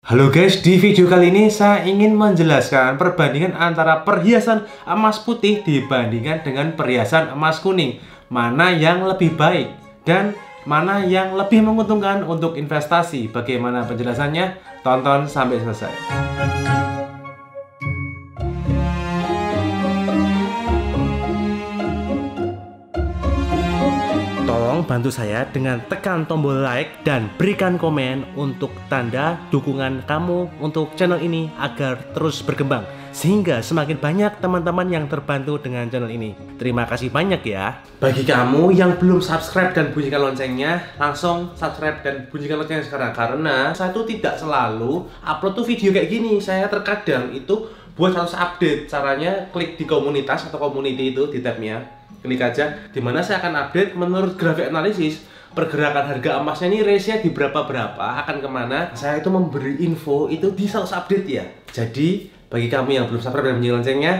Halo guys, di video kali ini saya ingin menjelaskan perbandingan antara perhiasan emas putih dibandingkan dengan perhiasan emas kuning. Mana yang lebih baik dan mana yang lebih menguntungkan untuk investasi. Bagaimana penjelasannya? Tonton sampai selesai. Tolong bantu saya dengan tekan tombol like dan berikan komen untuk tanda dukungan kamu untuk channel ini agar terus berkembang, sehingga semakin banyak teman-teman yang terbantu dengan channel ini. Terima kasih banyak ya. Bagi kamu yang belum subscribe dan bunyikan loncengnya, langsung subscribe dan bunyikan loncengnya sekarang, karena saya tuh tidak selalu upload tuh video kayak gini. Saya terkadang itu buat harus update. Caranya klik di komunitas atau community itu di tabnya, klik aja, dimana saya akan update menurut grafik analisis pergerakan harga emasnya ini, range-nya di berapa akan kemana. Saya itu memberi info itu di sales update ya. Jadi bagi kamu yang belum subscribe dan bunyikan loncengnya,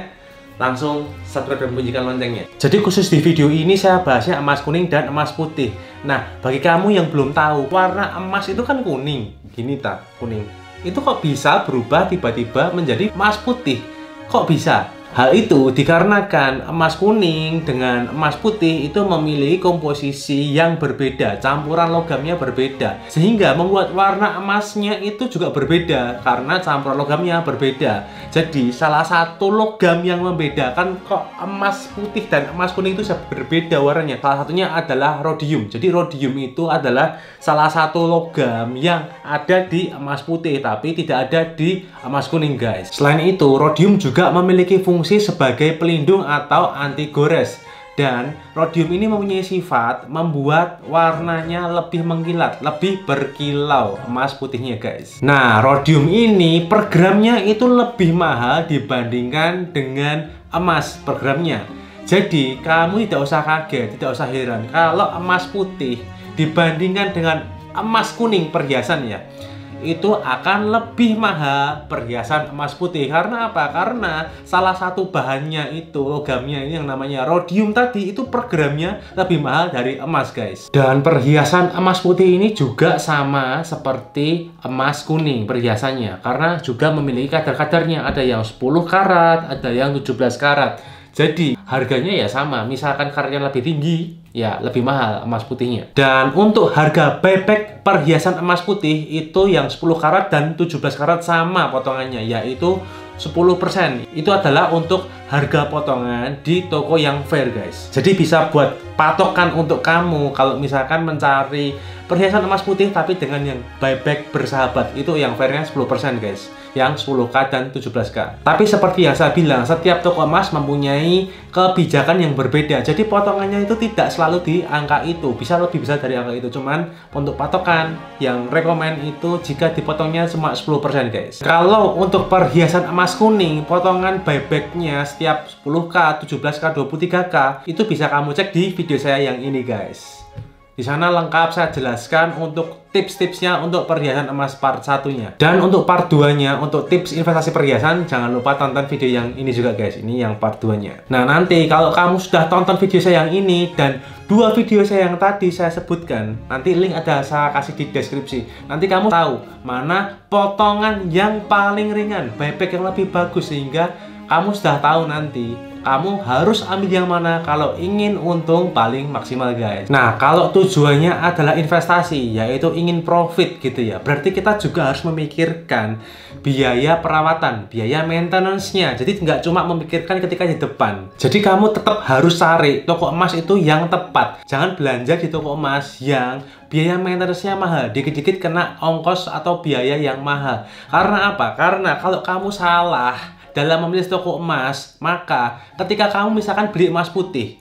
langsung subscribe dan bunyikan loncengnya. Jadi khusus di video ini saya bahasnya emas kuning dan emas putih. Nah, bagi kamu yang belum tahu, warna emas itu kan kuning, gini tak, kuning. Itu kok bisa berubah tiba-tiba menjadi emas putih? Kok bisa? Hal itu dikarenakan emas kuning dengan emas putih itu memiliki komposisi yang berbeda, campuran logamnya berbeda, sehingga membuat warna emasnya itu juga berbeda karena campuran logamnya berbeda. Jadi salah satu logam yang membedakan kok emas putih dan emas kuning itu berbeda warnanya, salah satunya adalah rhodium. Jadi rhodium itu adalah salah satu logam yang ada di emas putih tapi tidak ada di emas kuning, guys. Selain itu, rhodium juga memiliki fungsi sebagai pelindung atau anti gores, dan rhodium ini mempunyai sifat membuat warnanya lebih mengkilat, lebih berkilau emas putihnya, guys. Nah, rhodium ini per gramnya itu lebih mahal dibandingkan dengan emas per gramnya. Jadi kamu tidak usah kaget, tidak usah heran kalau emas putih dibandingkan dengan emas kuning perhiasan ya, itu akan lebih mahal perhiasan emas putih. Karena apa? Karena salah satu bahannya itu, logamnya ini yang namanya rhodium tadi, itu per gramnya lebih mahal dari emas, guys. Dan perhiasan emas putih ini juga sama seperti emas kuning perhiasannya, karena juga memiliki kadar-kadarnya. Ada yang 10 karat, ada yang 17 karat. Jadi harganya ya sama, misalkan karatnya lebih tinggi, ya lebih mahal emas putihnya. Dan untuk harga buyback perhiasan emas putih itu yang 10 karat dan 17 karat sama potongannya, yaitu 10%. Itu adalah untuk harga potongan di toko yang fair, guys. Jadi bisa buat patokan untuk kamu kalau misalkan mencari perhiasan emas putih tapi dengan yang buyback bersahabat, itu yang fairnya 10%, guys, yang 10K dan 17K. Tapi seperti yang saya bilang, setiap toko emas mempunyai kebijakan yang berbeda. Jadi potongannya itu tidak selalu di angka itu, bisa lebih besar dari angka itu. Cuman untuk patokan yang rekomend itu jika dipotongnya cuma 10%, guys. Kalau untuk perhiasan emas kuning, potongan buybacknya setiap 10K, 17K, 23K itu bisa kamu cek di video saya yang ini, guys. Di sana lengkap saya jelaskan untuk tips-tipsnya untuk perhiasan emas part 1-nya. Dan untuk part 2-nya, untuk tips investasi perhiasan, jangan lupa tonton video yang ini juga, guys. Ini yang part 2-nya. Nah, nanti kalau kamu sudah tonton video saya yang ini dan 2 video saya yang tadi saya sebutkan, nanti link ada saya kasih di deskripsi. Nanti kamu tahu mana potongan yang paling ringan, buyback yang lebih bagus, sehingga kamu sudah tahu nanti kamu harus ambil yang mana kalau ingin untung paling maksimal, guys. Nah, kalau tujuannya adalah investasi, yaitu ingin profit gitu ya, berarti kita juga harus memikirkan biaya perawatan, biaya maintenance-nya. Jadi nggak cuma memikirkan ketika di depan. Jadi kamu tetap harus cari toko emas itu yang tepat. Jangan belanja di toko emas yang biaya maintenance-nya mahal, dikit-dikit kena ongkos atau biaya yang mahal. Karena apa? Karena kalau kamu salah dalam memilih toko emas, maka ketika kamu misalkan beli emas putih,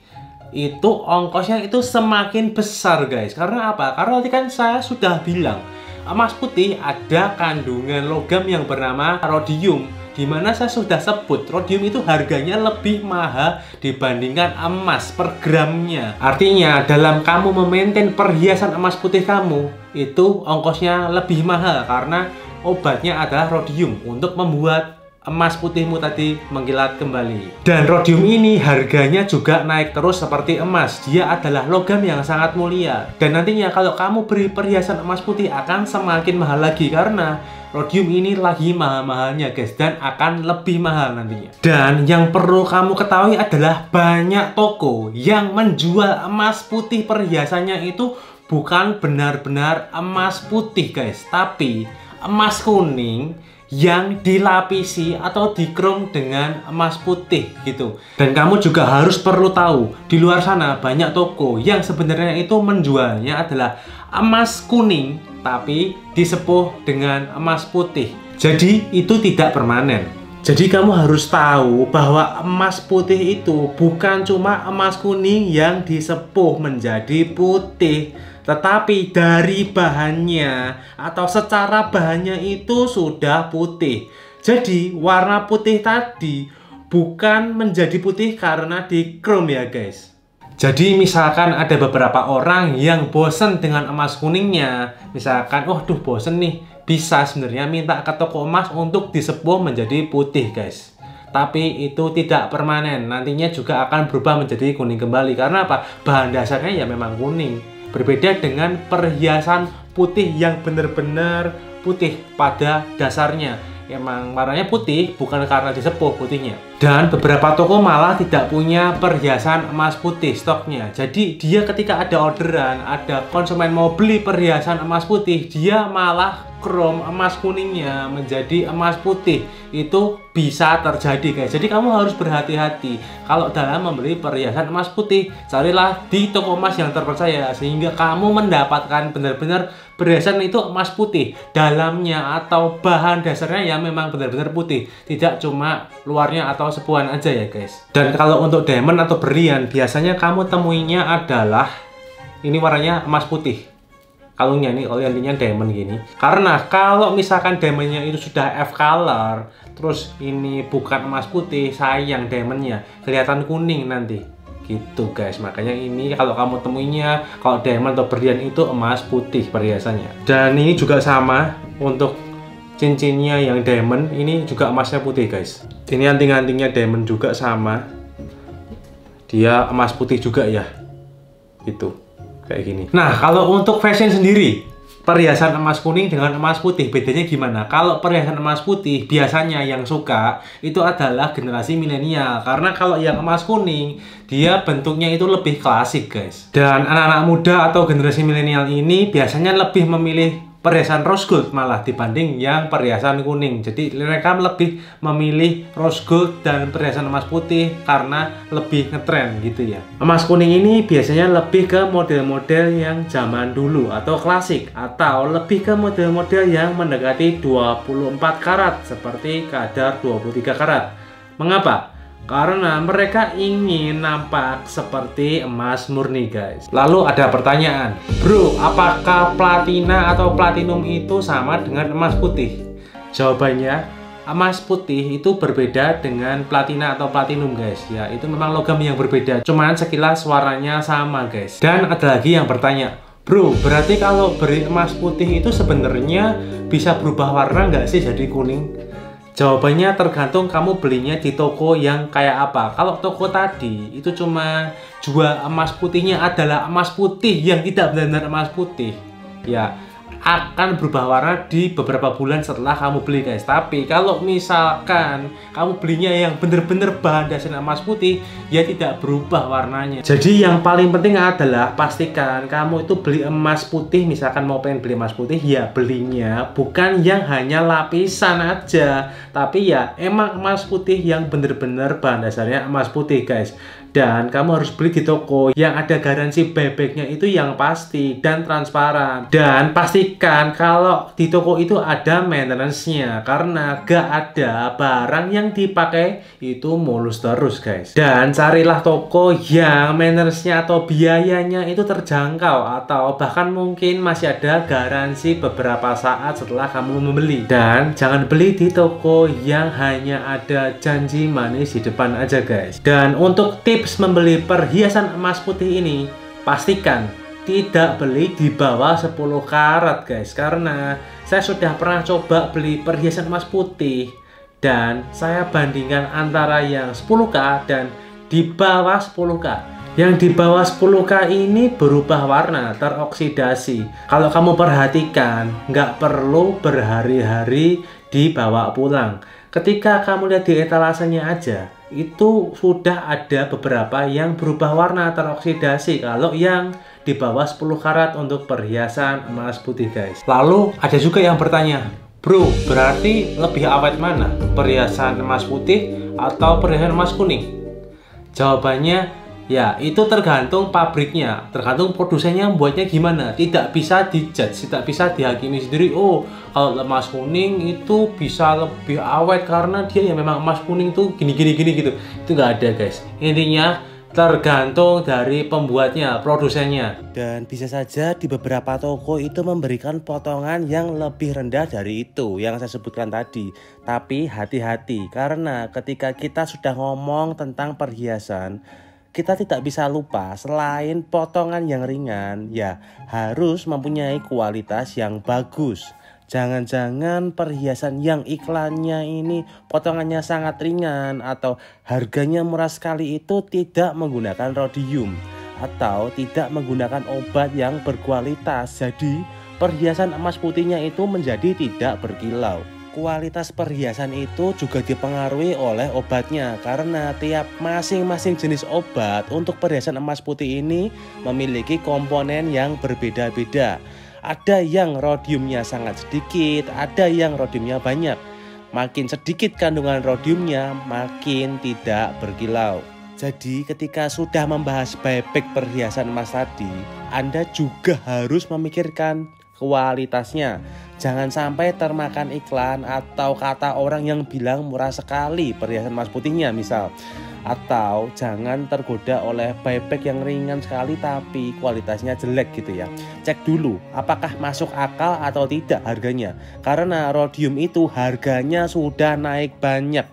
itu ongkosnya itu semakin besar, guys. Karena apa? Karena tadi kan saya sudah bilang, emas putih ada kandungan logam yang bernama rhodium, dimana saya sudah sebut rhodium itu harganya lebih mahal dibandingkan emas per gramnya. Artinya dalam kamu memaintain perhiasan emas putih kamu, itu ongkosnya lebih mahal karena obatnya adalah rhodium untuk membuat emas putihmu tadi mengkilat kembali. Dan rhodium ini harganya juga naik terus seperti emas. Dia adalah logam yang sangat mulia. Dan nantinya kalau kamu beri perhiasan emas putih akan semakin mahal lagi, karena rhodium ini lagi mahal-mahalnya guys, dan akan lebih mahal nantinya. Dan yang perlu kamu ketahui adalah banyak toko yang menjual emas putih perhiasannya itu bukan benar-benar emas putih guys, tapi emas kuning yang dilapisi atau dikrom dengan emas putih gitu. Dan kamu juga harus perlu tahu, di luar sana banyak toko yang sebenarnya itu menjualnya adalah emas kuning tapi disepuh dengan emas putih. Jadi itu tidak permanen. Jadi kamu harus tahu bahwa emas putih itu bukan cuma emas kuning yang disepuh menjadi putih, tetapi dari bahannya atau secara bahannya itu sudah putih. Jadi warna putih tadi bukan menjadi putih karena dikrom ya guys. Jadi misalkan ada beberapa orang yang bosen dengan emas kuningnya, misalkan, oh duh bosen nih, bisa sebenarnya minta ke toko emas untuk disepuh menjadi putih guys. Tapi itu tidak permanen, nantinya juga akan berubah menjadi kuning kembali. Karena apa? Bahan dasarnya ya memang kuning. Berbeda dengan perhiasan putih yang benar-benar putih pada dasarnya. Emang warnanya putih bukan karena disepuh putihnya. Dan beberapa toko malah tidak punya perhiasan emas putih stoknya. Jadi dia ketika ada orderan, ada konsumen mau beli perhiasan emas putih, dia malah krom emas kuningnya menjadi emas putih. Itu bisa terjadi guys. Jadi kamu harus berhati-hati kalau dalam membeli perhiasan emas putih. Carilah di toko emas yang terpercaya sehingga kamu mendapatkan benar-benar perhiasan itu emas putih, dalamnya atau bahan dasarnya yang memang benar-benar putih, tidak cuma luarnya atau sepuhan aja ya guys. Dan kalau untuk diamond atau berlian, biasanya kamu temuinya adalah ini warnanya emas putih. Kalungnya nih, kalau intinya diamond gini. Karena kalau misalkan diamondnya itu sudah F color, terus ini bukan emas putih, sayang diamondnya kelihatan kuning nanti. Gitu guys, makanya ini kalau kamu temuinya, kalau diamond atau berlian itu emas putih perhiasannya. Dan ini juga sama untuk cincinnya yang diamond, ini juga emasnya putih guys. Ini anting-antingnya diamond juga sama, dia emas putih juga ya, gitu kayak gini. Nah kalau untuk fashion sendiri, perhiasan emas kuning dengan emas putih bedanya gimana? Kalau perhiasan emas putih biasanya yang suka itu adalah generasi milenial, karena kalau yang emas kuning dia bentuknya itu lebih klasik guys. Dan anak-anak muda atau generasi milenial ini biasanya lebih memilih perhiasan rose gold malah dibanding yang perhiasan kuning. Jadi mereka lebih memilih rose gold dan perhiasan emas putih karena lebih ngetren gitu ya. Emas kuning ini biasanya lebih ke model-model yang zaman dulu atau klasik, atau lebih ke model-model yang mendekati 24 karat seperti kadar 23 karat. Mengapa? Karena mereka ingin nampak seperti emas murni guys. Lalu ada pertanyaan, bro, apakah platina atau platinum itu sama dengan emas putih? Jawabannya, emas putih itu berbeda dengan platina atau platinum guys. Ya, itu memang logam yang berbeda, cuman sekilas warnanya sama guys. Dan ada lagi yang bertanya, bro, berarti kalau beri emas putih itu sebenarnya bisa berubah warna nggak sih jadi kuning? Jawabannya tergantung kamu belinya di toko yang kayak apa. Kalau toko tadi itu cuma jual emas putihnya adalah emas putih yang tidak benar-benar emas putih, ya akan berubah warna di beberapa bulan setelah kamu beli guys. Tapi kalau misalkan kamu belinya yang bener-bener bahan dasar emas putih, ya tidak berubah warnanya. Jadi yang paling penting adalah pastikan kamu itu beli emas putih. Misalkan mau pengen beli emas putih, ya belinya bukan yang hanya lapisan aja, tapi ya emang emas putih yang bener-bener bahan dasarnya emas putih guys. Dan kamu harus beli di toko yang ada garansi buybacknya itu yang pasti dan transparan. Dan pastikan kalau di toko itu ada maintenance-nya, karena gak ada barang yang dipakai itu mulus terus guys. Dan carilah toko yang maintenance-nya atau biayanya itu terjangkau, atau bahkan mungkin masih ada garansi beberapa saat setelah kamu membeli. Dan jangan beli di toko yang hanya ada janji manis di depan aja guys. Dan untuk tips membeli perhiasan emas putih ini, pastikan tidak beli di bawah 10 karat guys, karena saya sudah pernah coba beli perhiasan emas putih dan saya bandingkan antara yang 10K dan di bawah 10K. Yang di bawah 10K ini berubah warna, teroksidasi. Kalau kamu perhatikan, nggak perlu berhari-hari dibawa pulang. Ketika kamu lihat di etalasenya aja, itu sudah ada beberapa yang berubah warna, teroksidasi. Kalau yang di bawah 10 karat untuk perhiasan emas putih, guys. Lalu ada juga yang bertanya, bro, berarti lebih awet mana? Perhiasan emas putih atau perhiasan emas kuning? Jawabannya, ya, itu tergantung pabriknya, tergantung produsennya buatnya gimana. Tidak bisa dijudge, tidak bisa dihakimi sendiri. Oh, kalau emas kuning itu bisa lebih awet karena dia ya memang emas kuning tuh gini gitu. Itu nggak ada, guys. Intinya tergantung dari pembuatnya, produsennya. Dan bisa saja di beberapa toko itu memberikan potongan yang lebih rendah dari itu yang saya sebutkan tadi. Tapi hati-hati, karena ketika kita sudah ngomong tentang perhiasan, kita tidak bisa lupa selain potongan yang ringan, ya harus mempunyai kualitas yang bagus. Jangan-jangan perhiasan yang iklannya ini potongannya sangat ringan atau harganya murah sekali itu tidak menggunakan rhodium atau tidak menggunakan obat yang berkualitas. Jadi perhiasan emas putihnya itu menjadi tidak berkilau. Kualitas perhiasan itu juga dipengaruhi oleh obatnya, karena tiap masing-masing jenis obat untuk perhiasan emas putih ini memiliki komponen yang berbeda-beda. Ada yang rhodiumnya sangat sedikit, ada yang rhodiumnya banyak. Makin sedikit kandungan rhodiumnya, makin tidak berkilau. Jadi ketika sudah membahas buyback perhiasan emas tadi, Anda juga harus memikirkan kualitasnya. Jangan sampai termakan iklan atau kata orang yang bilang murah sekali perhiasan emas putihnya misal. Atau jangan tergoda oleh buyback yang ringan sekali tapi kualitasnya jelek gitu ya. Cek dulu apakah masuk akal atau tidak harganya. Karena rhodium itu harganya sudah naik banyak.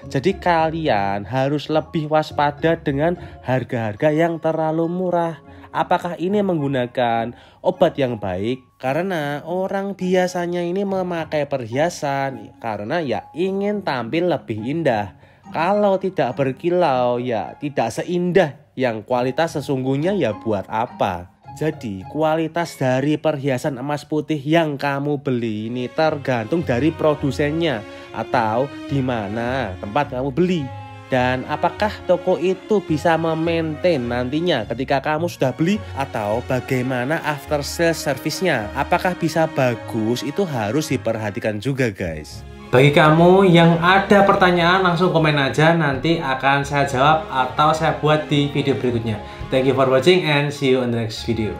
Jadi kalian harus lebih waspada dengan harga-harga yang terlalu murah. Apakah ini menggunakan obat yang baik? Karena orang biasanya ini memakai perhiasan karena ya ingin tampil lebih indah. Kalau tidak berkilau ya tidak seindah yang kualitas sesungguhnya, ya buat apa? Jadi kualitas dari perhiasan emas putih yang kamu beli ini tergantung dari produsennya atau di mana tempat kamu beli. Dan apakah toko itu bisa memaintain nantinya ketika kamu sudah beli, atau bagaimana after sales service-nya? Apakah bisa bagus? Itu harus diperhatikan juga, guys. Bagi kamu yang ada pertanyaan langsung komen aja, nanti akan saya jawab atau saya buat di video berikutnya. Thank you for watching and see you in the next video.